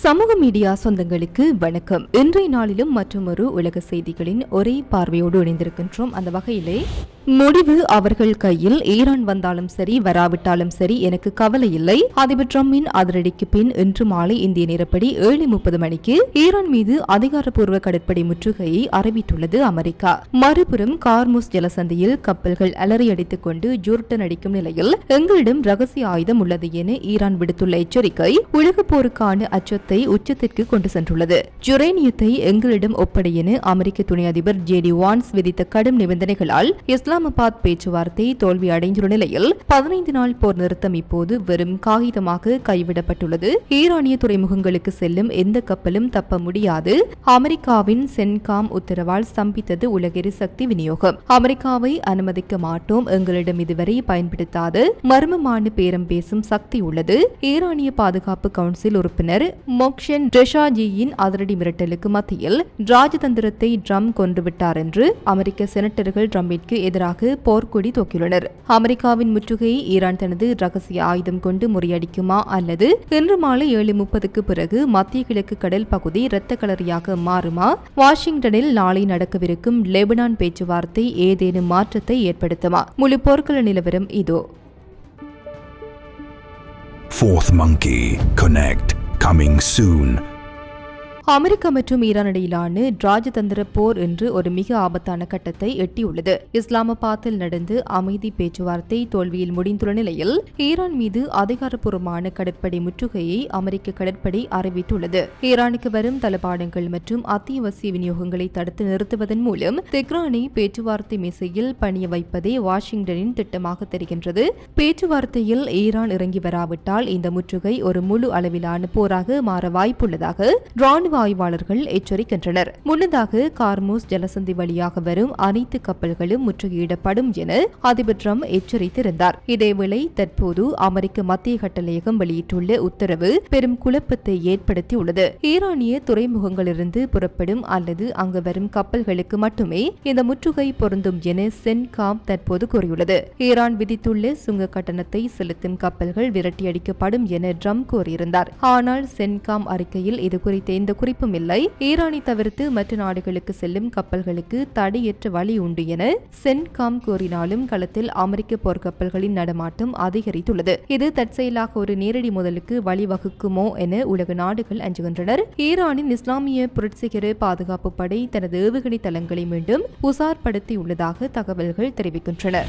சமூக மீடியா சொந்தங்களுக்கு வணக்கம். இன்றைய நாளிலும் மற்றொரு உலக செய்திகளின் ஒரே பார்வையோடு இணைந்திருக்கின்றோம். அந்த வகையிலே முடிவு அவர்கள் கையில். ஈரான் வந்தாலும் சரி வராவிட்டாலும் சரி எனக்கு கவலை இல்லை. அதிபர் டிரம்பின் அதிரடிக்கு பின் இன்று மாலை இந்திய நேரப்படி 7:30 மணிக்கு ஈரான் மீது அதிகாரப்பூர்வ கடற்படை முற்றுகையை அறிவித்துள்ளது அமெரிக்கா. மறுபுறம் கார்முஸ் ஜலசந்தியில் கப்பல்கள் அலறியடித்துக் கொண்டு ஜோர்டன் அடிக்கும் நிலையில் எங்களிடம் ரகசிய ஆயுதம் உள்ளது என ஈரான் விடுத்துள்ள எச்சரிக்கை உலக போருக்கான அச்சத்தை உச்சத்திற்கு கொண்டு சென்றுள்ளது. யுரேனியத்தை எங்களிடம் ஒப்படை என அமெரிக்க துணை அதிபர் ஜேடி வான்ஸ் விதித்த கடும் நிபந்தனைகளால் இஸ்லாமாபாத் பேச்சுவார்த்தை தோல்வி அடைந்துள்ள நிலையில் 15 நாள் போர் நிறுத்தம் இப்போது வெறும் காகிதமாக கைவிடப்பட்டுள்ளது. ஈரானிய துறைமுகங்களுக்கு செல்லும் எந்த கப்பலும் தப்ப முடியாது. அமெரிக்காவின் சென்காம் உத்தரவால் ஸ்தம்பித்தது உலக எரிசக்தி விநியோகம். அமெரிக்காவை அனுமதிக்க மாட்டோம், எங்களிடம் இதுவரை பயன்படுத்தாத மர்மமான பேரம் பேசும் சக்தி உள்ளது. ஈரானிய பாதுகாப்பு கவுன்சில் உறுப்பினர் மொக்ஷன் ரெஷாஜியின் அதிரடி மிரட்டலுக்கு மத்தியில் ராஜதந்திரத்தை ட்ரம்ப் கொன்றுவிட்டார் என்று அமெரிக்க செனட்டர்கள் ட்ரம்பிற்கு எதிராக போர்க்கொடி தூக்கியுள்ளனர். அமெரிக்காவின் முற்றுகையை ஈரான் தனது ரகசிய ஆயுதம் கொண்டு முறியடிக்குமா அல்லது இன்று மாலை 7:30க்கு பிறகு மத்திய கிழக்கு கடல் பகுதி இரத்த களரியாக மாறுமா? வாஷிங்டனில் நாளை நடக்கவிருக்கும் லெபனான் பேச்சுவார்த்தை ஏதேனும் மாற்றத்தை ஏற்படுத்துமா? முழு போர்க்கள நிலவரம் இதோ. Fourth Monkey Connect coming soon. America மற்றும் ஈரான் இடையிலான ராஜதந்திர போர் என்று ஒரு மிக ஆபத்தான கட்டத்தை எட்டியுள்ளது. இஸ்லாமாபாத்தில் நடந்து அமைதி பேச்சுவார்த்தை தோல்வியில் முடிந்துள்ள நிலையில் ஈரான் மீது அதிகாரப்பூர்வமான கடற்படை முற்றுகையை அமெரிக்க கடற்படை அறிவித்துள்ளது. ஈரானுக்கு வரும் தளபாடங்கள் மற்றும் அத்தியாவசிய விநியோகங்களை தடுத்து நிறுத்துவதன் மூலம் தெஹ்ரானை பேச்சுவார்த்தை மேசையில் பணிய வைப்பதே வாஷிங்டனின் திட்டமாக தெரிகின்றது. பேச்சுவார்த்தையில் ஈரான் இறங்கி வராவிட்டால் இந்த முற்றுகை ஒரு முழு அளவிலான போராக மாற வாய்ப்புள்ளதாக ராணுவ ஆய்வாளர்கள் எச்சரிக்கின்றனர். முன்னதாக கார்முஸ் ஜலசந்தி வழியாக வரும் அனைத்து கப்பல்களும் முற்றுகையிடப்படும் என அதிபர் ட்ரம்ப் எச்சரித்திருந்தார். இதேவேளை தற்போது அமெரிக்க மத்திய கட்டளையகம் வெளியிட்டுள்ள உத்தரவு பெரும் குழப்பத்தை ஏற்படுத்தியுள்ளது. ஈரானிய துறைமுகங்களிலிருந்து புறப்படும் அல்லது அங்கு வரும் கப்பல்களுக்கு மட்டுமே இந்த முற்றுகை பொருந்தும் என சென்காம் தற்போது கூறியுள்ளது. ஈரான் விதித்துள்ள சுங்க கட்டணத்தை செலுத்தும் கப்பல்கள் விரட்டியடிக்கப்படும் என ட்ரம்ப் கூறியிருந்தார். ஆனால் சென்காம் அறிக்கையில் இது குறித்த எந்த குறிப்பும் இல்லை. ஈரானை தவிர்த்து மற்ற நாடுகளுக்கு செல்லும் கப்பல்களுக்கு தடையற்ற வழி உண்டு என சென்காம் கூறினாலும் களத்தில் அமெரிக்க போர்க்கப்பல்களின் நடமாட்டம் அதிகரித்துள்ளது. இது தற்செயலாக ஒரு நேரடி மோதலுக்கு வழிவகுக்குமோ என உலக நாடுகள் அஞ்சுகின்றனர். ஈரானின் இஸ்லாமிய புரட்சிகர பாதுகாப்பு படை தனது ஏவுகணை தளங்களை மீண்டும் உசார்படுத்தியுள்ளதாக தகவல்கள் தெரிவிக்கின்றன.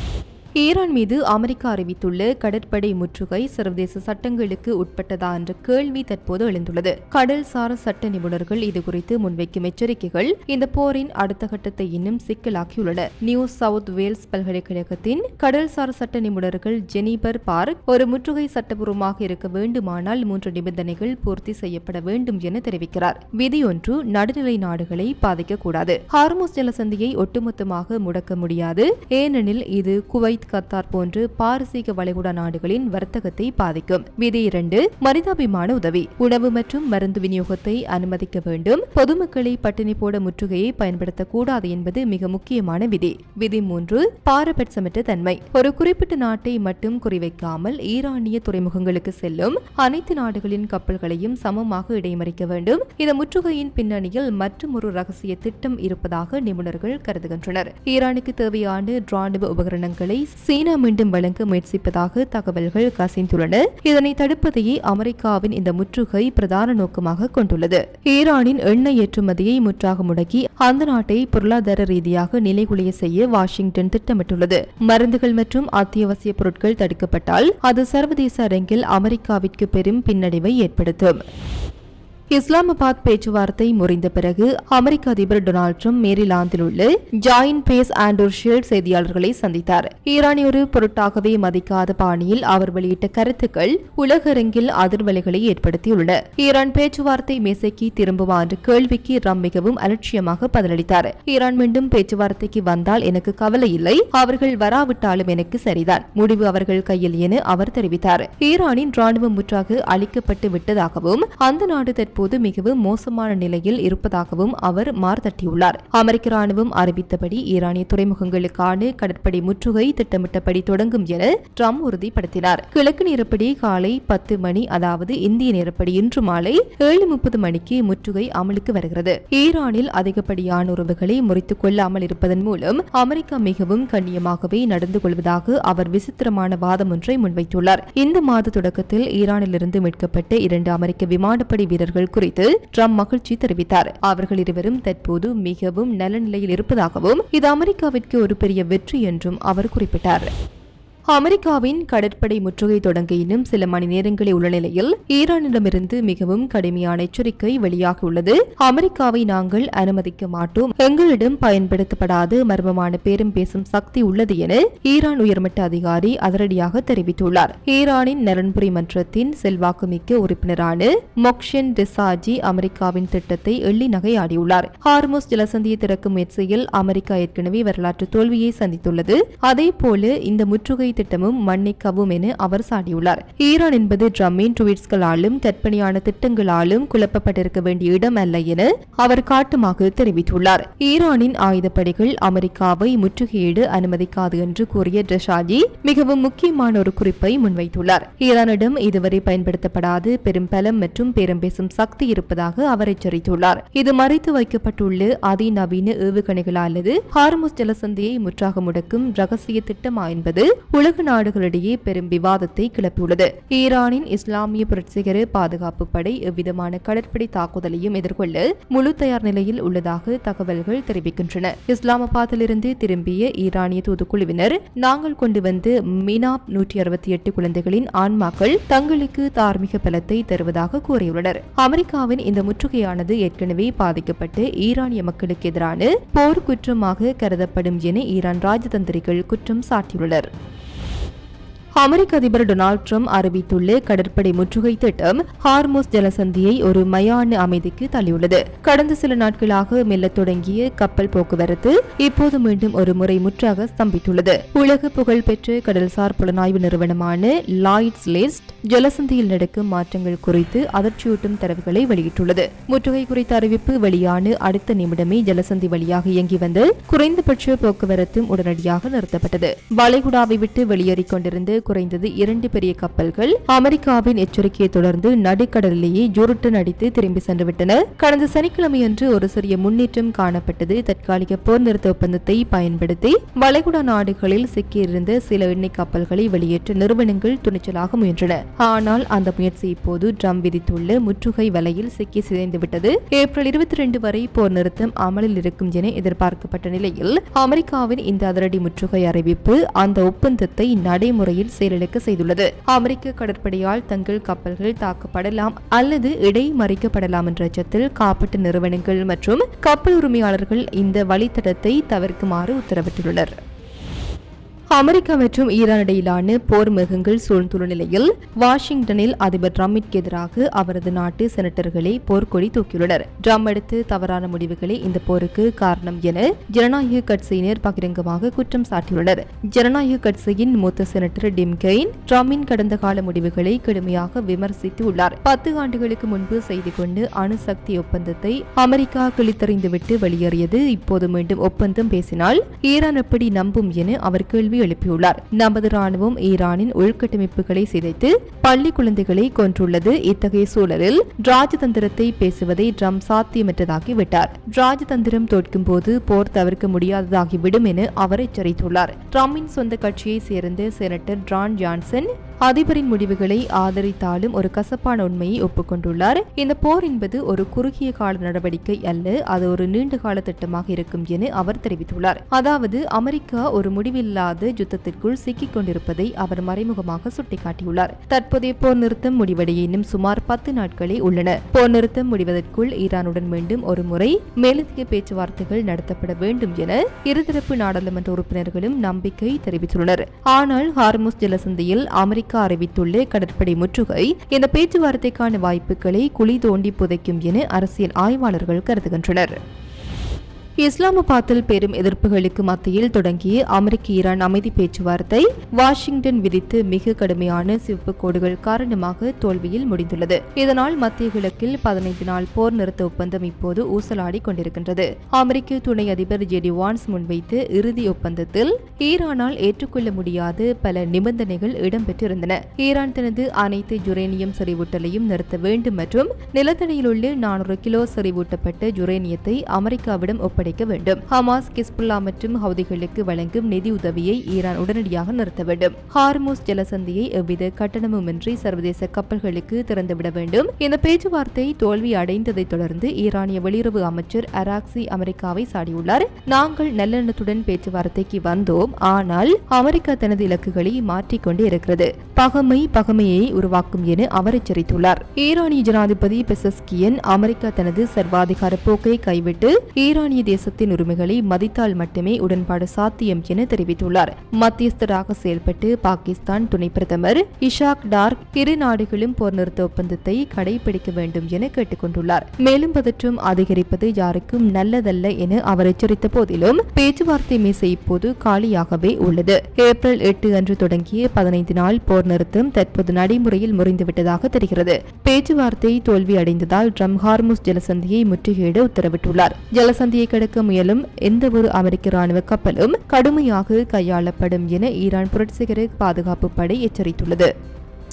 ஈரான் மீது அமெரிக்கா அறிவித்துள்ள கடற்படை முற்றுகை சர்வதேச சட்டங்களுக்கு உட்பட்டதா என்ற கேள்வி தற்போது எழுந்துள்ளது. கடல்சார் சட்ட நிபுணர்கள் இதுகுறித்து முன்வைக்கும் எச்சரிக்கைகள் இந்த போரின் அடுத்த கட்டத்தை இன்னும் சிக்கலாக்கியுள்ளன. நியூ சவுத் வேல்ஸ் பல்கலைக்கழகத்தின் கடல்சார் சட்ட நிபுணர்கள் ஜெனிபர் பார்க் ஒரு முற்றுகை சட்டபூர்வமாக இருக்க வேண்டுமானால் 3 நிபந்தனைகள் பூர்த்தி செய்யப்பட வேண்டும் என தெரிவிக்கிறார். விதி ஒன்று, நடுநிலை நாடுகளை பாதிக்கக்கூடாது. ஹார்முஸ் ஜலசந்தியை ஒட்டுமொத்தமாக முடக்க முடியாது, ஏனெனில் இது குவைத், கத்தார் போன்று பாரசீக வளைகுடா நாடுகளின் வர்த்தகத்தை பாதிக்கும். விதி 2, மனிதாபிமான உதவி. உணவு மற்றும் மருந்து விநியோகத்தை அனுமதிக்க வேண்டும். பொதுமக்களை பட்டினி போட முற்றுகையை பயன்படுத்தக்கூடாது என்பது மிக முக்கியமான விதி. விதி 3, பாரபட்சமற்ற தன்மை. ஒரு குறிப்பிட்ட நாட்டை மட்டும் குறிவைக்காமல் ஈரானிய துறைமுகங்களுக்கு செல்லும் அனைத்து நாடுகளின் கப்பல்களையும் சமமாக இடைமறிக்க வேண்டும். இந்த முற்றுகையின் பின்னணியில் மற்றொரு ரகசிய திட்டம் இருப்பதாக நிபுணர்கள் கருதுகின்றனர். ஈரானுக்கு தேவையான ராணுவ உபகரணங்களை சீனா மீண்டும் வழங்க முயற்சிப்பதாக தகவல்கள் கசிந்துள்ளன. இதனை தடுப்பதையே அமெரிக்காவின் இந்த முற்றுகை பிரதான நோக்கமாக கொண்டுள்ளது. ஈரானின் எண்ணெய் ஏற்றுமதியை முற்றாக முடக்கி அந்த நாட்டை பொருளாதார ரீதியாக நிலைகுலைய செய்ய வாஷிங்டன் திட்டமிட்டுள்ளது. மருந்துகள் மற்றும் அத்தியாவசிய பொருட்கள் தடுக்கப்பட்டால் அது சர்வதேச அரங்கில் அமெரிக்காவிற்கு பெரும் பின்னடைவை ஏற்படுத்தும். இஸ்லாமாபாத் பேச்சுவார்த்தை முறிந்த பிறகு அமெரிக்க அதிபர் டொனால்ட் ட்ரம்ப் மேரிலாந்தில் உள்ள ஜாயின்ட் பேஸ் ஆண்டர்ஷீல்ட் செய்தியாளர்களை சந்தித்தார். ஈரானை ஒரு பொருட்டாகவே மதிக்காத பாணியில் அவர் வெளியிட்ட கருத்துக்கள் உலக அரங்கில் அதிர்வலைகளை ஏற்படுத்தியுள்ளன. ஈரான் பேச்சுவார்த்தை மேசைக்கு திரும்புமா என்ற கேள்விக்கு ட்ரம்ப் மிகவும் அலட்சியமாக பதிலளித்தார். ஈரான் மீண்டும் பேச்சுவார்த்தைக்கு வந்தால் எனக்கு கவலை இல்லை, அவர்கள் வராவிட்டாலும் எனக்கு சரிதான், முடிவு அவர்கள் கையில் என அவர் தெரிவித்தார். ஈரானின் ராணுவம் முற்றாக அழிக்கப்பட்டு விட்டதாகவும் அந்த நாடு தற்போது மிகவும் மோசமான நிலையில் இருப்பதாகவும் அவர் மார்த்தட்டியுள்ளார். அமெரிக்க ராணுவம் அறிவித்தபடி ஈரானிய துறைமுகங்களுக்கான கடற்படை முற்றுகை திட்டமிட்டபடி தொடங்கும் என ட்ரம்ப் உறுதிப்படுத்தினார். கிழக்கு நேரப்படி காலை 10 மணி, அதாவது இந்திய நேரப்படி இன்று மாலை 7:30 மணிக்கு முற்றுகை அமலுக்கு வருகிறது. ஈரானில் அதிகப்படியான உறவுகளை முறித்துக் கொள்ளாமல் இருப்பதன் மூலம் அமெரிக்கா மிகவும் கண்ணியமாகவே நடந்து கொள்வதாக அவர் விசித்திரமான வாதம் ஒன்றை முன்வைத்துள்ளார். இந்த மாத தொடக்கத்தில் ஈரானிலிருந்து மீட்கப்பட்ட 2 அமெரிக்க விமானப்படை வீரர்கள் குறித்து ட்ரம்ப் மகிழ்ச்சி தெரிவித்தார். அவர்கள் இருவரும் தற்போது மிகவும் நல்ல நிலையில் இருப்பதாகவும் இது அமெரிக்காவிற்கு ஒரு பெரிய வெற்றி என்றும் அவர் குறிப்பிட்டார். அமெரிக்காவின் கடற்படை முற்றுகை தொடங்க இன்னும் சில மணி நேரங்களே உள்ள நிலையில் ஈரானிடமிருந்து மிகவும் கடுமையான எச்சரிக்கை வெளியாகியுள்ளது. அமெரிக்காவை நாங்கள் அனுமதிக்க மாட்டோம், எங்களிடம் பயன்படுத்தப்படாத மர்மமான பேரம் பேசும் சக்தி உள்ளது என ஈரான் உயர்மட்ட அதிகாரி அதிரடியாக தெரிவித்துள்ளார். ஈரானின் நலன்புரி மன்றத்தின் செல்வாக்குமிக்க உறுப்பினரான மொக்ஷன் டெசாஜி அமெரிக்காவின் திட்டத்தை எள்ளி நகையாடியுள்ளார். ஹார்முஸ் ஜலசந்தியை திறக்கும் முயற்சியில் அமெரிக்கா ஏற்கனவே வரலாற்று தோல்வியை சந்தித்துள்ளது. அதேபோல இந்த முற்றுகை திட்டமும் மன்னிக்கவும் என அவர் சாடியுள்ளார். ஈரான் என்பது ட்ரம்பின் ட்வீட்ஸ்களாலும் கற்பனையான திட்டங்களாலும் குழப்பப்பட்டிருக்க வேண்டிய இடம் அல்ல என அவர் காட்டுமாக தெரிவித்துள்ளார். ஈரானின் ஆயுதப்படைகள் அமெரிக்காவை முற்றுகையிட அனுமதிக்காது என்று கூறிய டெசாஜி மிகவும் முக்கியமான ஒரு குறிப்பை முன்வைத்துள்ளார். ஈரானிடம் இதுவரை பயன்படுத்தப்படாத பெரும் பலம் மற்றும் பேரம் பேசும் சக்தி இருப்பதாக அவர் எச்சரித்துள்ளார். இது மறைத்து வைக்கப்பட்டுள்ள அதிநவீன ஏவுகணைகள் அல்லது ஹார்முஸ் ஜலசந்தியை முற்றாக முடக்கும் ரகசிய திட்டமா என்பது உலக நாடுகளிடையே பெரும் விவாதத்தை கிளப்பியுள்ளது. ஈரானின் இஸ்லாமிய புரட்சிகர பாதுகாப்பு படை எவ்விதமான கடற்படை தாக்குதலையும் எதிர்கொள்ள முழு தயார் நிலையில் உள்ளதாக தகவல்கள் தெரிவிக்கின்றன. இஸ்லாமாபாத்திலிருந்து திரும்பிய ஈரானிய தூதுக்குழுவினர் நாங்கள் கொண்டு வந்து மினாப் 168 குழந்தைகளின் ஆன்மாக்கள் தங்களுக்கு தார்மீக பலத்தை தருவதாக கூறியுள்ளனர். அமெரிக்காவின் இந்த முற்றுகையானது ஏற்கனவே பாதிக்கப்பட்டு ஈரானிய மக்களுக்கு எதிரான போர் குற்றமாக கருதப்படும் என ஈரான் ராஜதந்திரிகள் குற்றம் சாட்டியுள்ளனர். அமெரிக்க அதிபர் டொனால்ட் ட்ரம்ப் அறிவித்துள்ள கடற்படை முற்றுகை திட்டம் ஹார்முஸ் ஜலசந்தியை ஒரு மயான அமைதிக்கு தள்ளியுள்ளது. கடந்த சில நாட்களாக மெல்லத் தொடங்கிய கப்பல் போக்குவரத்து இப்போது மீண்டும் ஒரு முறை முற்றாக ஸ்தம்பித்துள்ளது. உலக புகழ்பெற்ற கடல்சார் புலனாய்வு நிறுவனமான லாய்ட்ஸ் லிஸ்ட் ஜலசந்தியில் நடக்கும் மாற்றங்கள் குறித்து அதிர்ச்சியூட்டும் தரவுகளை வெளியிட்டுள்ளது. முற்றுகை குறித்த அறிவிப்பு வெளியான அடுத்த நிமிடமே ஜலசந்தி வழியாக இயங்கி வந்த குறைந்தபட்ச போக்குவரத்தும் உடனடியாக நிறுத்தப்பட்டது. வளைகுடாவை விட்டு வெளியேறிக் கொண்டிருந்த குறைந்தது 2 பெரிய கப்பல்கள் அமெரிக்காவின் எச்சரிக்கையை தொடர்ந்து நடுக்கடலிலேயே ஜோருட்டன் அடித்து திரும்பி சென்றுவிட்டன. கடந்த சனிக்கிழமையன்று ஒரு சிறிய முன்னேற்றம் காணப்பட்டது. தற்காலிக போர் நிறுத்த ஒப்பந்தத்தை பயன்படுத்தி வளைகுடா நாடுகளில் சிக்கியிருந்த சில எண்ணெய் கப்பல்களை வெளியேற்ற நிறுவனங்கள் துணிச்சலாக முயன்றன. ஆனால் அந்த முயற்சி இப்போது ட்ரம்ப் விதித்துள்ள முற்றுகை வலையில் சிக்கி சிதைந்துவிட்டது. ஏப்ரல் 22 வரை போர் நிறுத்தம் அமலில் இருக்கும் என எதிர்பார்க்கப்பட்ட நிலையில் அமெரிக்காவின் இந்த அதிரடி முற்றுகை அறிவிப்பு அந்த ஒப்பந்தத்தை நடைமுறையில் செயலிழக்க செய்துள்ளது. அமெரிக்க கடற்படையால் தங்கள் கப்பல்கள் தாக்கப்படலாம் அல்லது இடைமறிக்கப்படலாம் என்ற அச்சத்தில் காப்பீட்டு நிறுவனங்கள் மற்றும் கப்பல் உரிமையாளர்கள் இந்த வழித்தடத்தை தவிர்க்குமாறு உத்தரவிட்டுள்ளனர். அமெரிக்கா மற்றும் ஈரான் இடையிலான போர் மேகங்கள் சூழ்ந்துள்ள நிலையில் வாஷிங்டனில் அதிபர் ட்ரம்பிற்கு எதிராக அவரது நாட்டு செனட்டர்களை போர்க்கொடி தூக்கியுள்ளனர். ட்ரம்ப் எடுத்து தவறான முடிவுகளே இந்த போருக்கு காரணம் என ஜனநாயக கட்சியினர் பகிரங்கமாக குற்றம் சாட்டியுள்ளனர். ஜனநாயக கட்சியின் மூத்த செனட்டர் டிம் கெயின் ட்ரம்பின் கடந்த கால முடிவுகளை கடுமையாக விமர்சித்து உள்ளார். 10 ஆண்டுகளுக்கு முன்பு செய்து கொண்டு அணுசக்தி ஒப்பந்தத்தை அமெரிக்கா கிழித்தறிந்துவிட்டு வெளியேறியது. இப்போது மீண்டும் ஒப்பந்தம் பேசினால் ஈரான் எப்படி நம்பும் என அவர் கேள்வி எழுப்பியுள்ளார். நமது ராணுவம் ஈரானின் உள்கட்டமைப்புகளை சிதைத்து பள்ளி குழந்தைகளை கொன்றுள்ளது. இத்தகைய சூழலில் ராஜதந்திரத்தை பேசுவதை ட்ரம்ப் சாத்தியமற்றதாகிவிட்டார். ராஜதந்திரம் தோற்கும் போது போர் தவிர்க்க முடியாததாகிவிடும் என அவர் எச்சரித்துள்ளார். ட்ரம்பின் சொந்த கட்சியை சேர்ந்த செனட்டர் டான் ஜான்சன் அதிபரின் முடிவுகளை ஆதரித்தாலும் ஒரு கசப்பான உண்மையை ஒப்புக்கொண்டுள்ளார். இந்த போர் என்பது ஒரு குறுகிய கால நடவடிக்கை அல்ல, அது ஒரு நீண்ட கால திட்டமாக இருக்கும் என அவர் தெரிவித்துள்ளார். அதாவது அமெரிக்கா ஒரு முடிவில்லாத யுத்தத்திற்குள் சிக்கிக் கொண்டிருப்பதை அவர் மறைமுகமாக சுட்டிக்காட்டியுள்ளார். தற்போதைய போர் நிறுத்தம் முடிவடைய இன்னும் சுமார் 10 நாட்களே உள்ளன. போர் நிறுத்தம் முடிவதற்குள் ஈரானுடன் மீண்டும் ஒரு முறை மேலதிக பேச்சுவார்த்தைகள் நடத்தப்பட வேண்டும் என இருதரப்பு நாடாளுமன்ற உறுப்பினர்களும் நம்பிக்கை தெரிவித்துள்ளனர். ஆனால் ஹார்முஸ் ஜலசந்தியில் அமெரிக்கா அறிவித்துள்ள கடற்படை முற்றுகை இந்த பேச்சுவார்த்தைக்கான வாய்ப்புகளை குழி தோண்டி புதைக்கும் என அரசியல் ஆய்வாளர்கள் கருதுகின்றனர். இஸ்லாமாபாத்தில் பெரும் எதிர்ப்புகளுக்கு மத்தியில் தொடங்கிய அமெரிக்க ஈரான் அமைதி பேச்சுவார்த்தை வாஷிங்டன் விதித்து மிக கடுமையான சிவப்பு கோடுகள் காரணமாக தோல்வியில் முடிந்துள்ளது. இதனால் மத்திய கிழக்கில் 15 நாள் போர் நிறுத்த ஒப்பந்தம் இப்போது ஊசலாடி கொண்டிருக்கின்றது. அமெரிக்க துணை அதிபர் ஜெடி வான்ஸ் முன்வைத்த இறுதி ஒப்பந்தத்தில் ஈரானால் ஏற்றுக்கொள்ள முடியாத பல நிபந்தனைகள் இடம்பெற்றிருந்தன. ஈரான் தனது அனைத்து யுரேனியம் செறிவூட்டலையும் நிறுத்த வேண்டும் மற்றும் நிலத்தடியில் உள்ள 400 கிலோ செறிவூட்டப்பட்ட யுரேனியத்தை அமெரிக்காவிடம் ஒப்படைக்க வேண்டும். ஹமாஸ், கிஸ்புல்லா மற்றும் ஹவுதிகளுக்கு வழங்கும் நிதி உதவியை ஈரான் உடனடியாக நிறுத்த வேண்டும். ஹார்முஸ் ஜலசந்தியை எவ்வித கட்டணமுமின்றி சர்வதேச கப்பல்களுக்கு திறந்துவிட வேண்டும். இந்த பேச்சுவார்த்தை தோல்வி அடைந்ததை தொடர்ந்து ஈரானிய வெளியுறவு அமைச்சர் அராக்சி அமெரிக்காவை சாடியுள்ளார். நாங்கள் நல்லெண்ணத்துடன் பேச்சுவார்த்தைக்கு வந்தோம், ஆனால் அமெரிக்கா தனது இலக்குகளை மாற்றிக்கொண்டு இருக்கிறது. பகைமையை உருவாக்கும் என அவர் எச்சரித்துள்ளார். ஈரானிய ஜனாதிபதி பெசஸ்கியன் அமெரிக்கா தனது சர்வாதிகார போக்கை கைவிட்டு ஈரானிய தேசத்தின் உரிமைகளை மதித்தால் மட்டுமே உடன்பாடு சாத்தியம் என தெரிவித்துள்ளார். மத்தியஸ்தராக செயல்பட்டு பாகிஸ்தான் துணை பிரதமர் இஷாக் டார் இரு நாடுகளும் போர் நிறுத்த ஒப்பந்தத்தை கடைபிடிக்க வேண்டும் என கேட்டுக் கொண்டுள்ளார். மேலும் பதற்றம் அதிகரிப்பது யாருக்கும் நல்லதல்ல என அவர் எச்சரித்த போதிலும் பேச்சுவார்த்தை மேசை இப்போது காலியாகவே உள்ளது. ஏப்ரல் 8 அன்று தொடங்கிய 15 நாள் போர் நிறுத்தம் தற்போது நடைமுறையில் முறிந்துவிட்டதாக தெரிகிறது. பேச்சுவார்த்தை தோல்வி அடைந்ததால் ட்ரம்ப் ஹார்முஸ் ஜலசந்தியை முற்றுகையிட உத்தரவிட்டுள்ளார். ஜலசந்தியை கடக்க முயலும் எந்தவொரு அமெரிக்க ராணுவ கப்பலும் கடுமையாக கையாளப்படும் என ஈரான் புரட்சிகர பாதுகாப்பு படை எச்சரித்துள்ளது.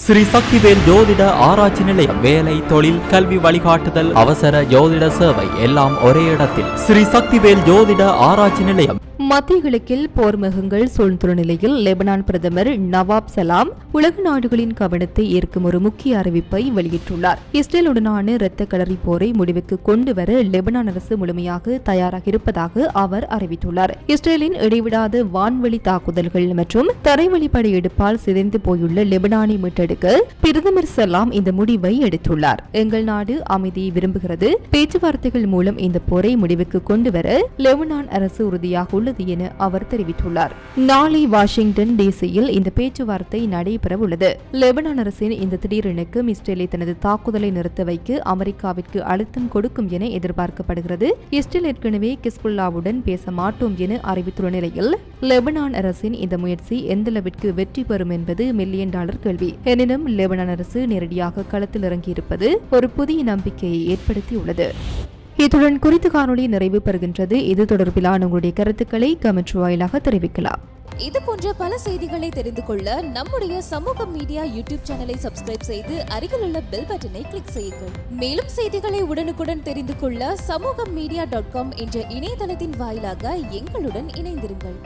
ஸ்ரீ சக்திவேல் ஜோதிட ஆராய்ச்சி நிலையம். வேலை, தொழில், கல்வி வழிகாட்டுதல், அவசர ஜோதிட சேவை எல்லாம் ஒரே இடத்தில். ஸ்ரீ சக்திவேல் ஜோதிட ஆராய்ச்சி நிலையம். மத்திய கிழக்கில் போர் மேகங்கள் சூழ்ந்துள்ள நிலையில் லெபனான் பிரதமர் நவாப் சலாம் உலக நாடுகளின் கவனத்தை ஈர்க்கும் ஒரு முக்கிய அறிவிப்பை வெளியிட்டுள்ளார். இஸ்ரேலுடனான இரத்த களரி போரை முடிவுக்கு கொண்டு வர லெபனான் அரசு முழுமையாக தயாராக இருப்பதாக அவர் அறிவித்துள்ளார். இஸ்ரேலின் இடைவிடாத வான்வெளி தாக்குதல்கள் மற்றும் தரைவழி படையெடுப்பால் சிதைந்து போயுள்ள லெபனானை மீட்டெடுக்க பிரதமர் சலாம் இந்த முடிவை எடுத்துள்ளார். எங்கள் நாடு அமைதியை விரும்புகிறது. பேச்சுவார்த்தைகள் மூலம் இந்த போரை முடிவுக்கு கொண்டு வர லெபனான் அரசு உறுதியாக உள்ளது என அவர் தெரிவித்துள்ளார். நாளை வாஷிங்டன் டிசியில் இந்த பேச்சுவார்த்தை நடைபெற உள்ளது. லெபனான் அரசின் இந்த திடீர் இணக்கம் இஸ்ரேலை தனது தாக்குதலை நிறுத்த வைக்க அமெரிக்காவிற்கு அழுத்தம் கொடுக்கும் என எதிர்பார்க்கப்படுகிறது. இஸ்ரேல் ஏற்கனவே கிஸ்புல்லாவுடன் பேச மாட்டோம் என அறிவித்துள்ள நிலையில் லெபனான் அரசின் இந்த முயற்சி எந்தளவிற்கு வெற்றி பெறும் என்பது $1 மில்லியன் கேள்வி. எனினும் லெபனான் அரசு நேரடியாக களத்தில் இறங்கியிருப்பது ஒரு புதிய நம்பிக்கையை ஏற்படுத்தியுள்ளது. இத்துடன் குறித்த காணொளி நிறைவு பெறுகின்றது. இது தொடர்பிலான உங்களுடைய கருத்துக்களை கமெண்ட் வாயிலாக தெரிவிக்கலாம். இது போன்ற பல செய்திகளை தெரிந்து கொள்ள நம்முடைய சமூக மீடியா யூடியூப் சேனலை சப்ஸ்கிரைப் செய்து அருகில் உள்ள பெல் பட்டனை கிளிக் செய்யுங்கள். மேலும் செய்திகளை உடனுக்குடன் தெரிந்து கொள்ள samoogamedia.com என்ற இணையதளத்தின் வாயிலாக எங்களுடன் இணைந்திருங்கள்.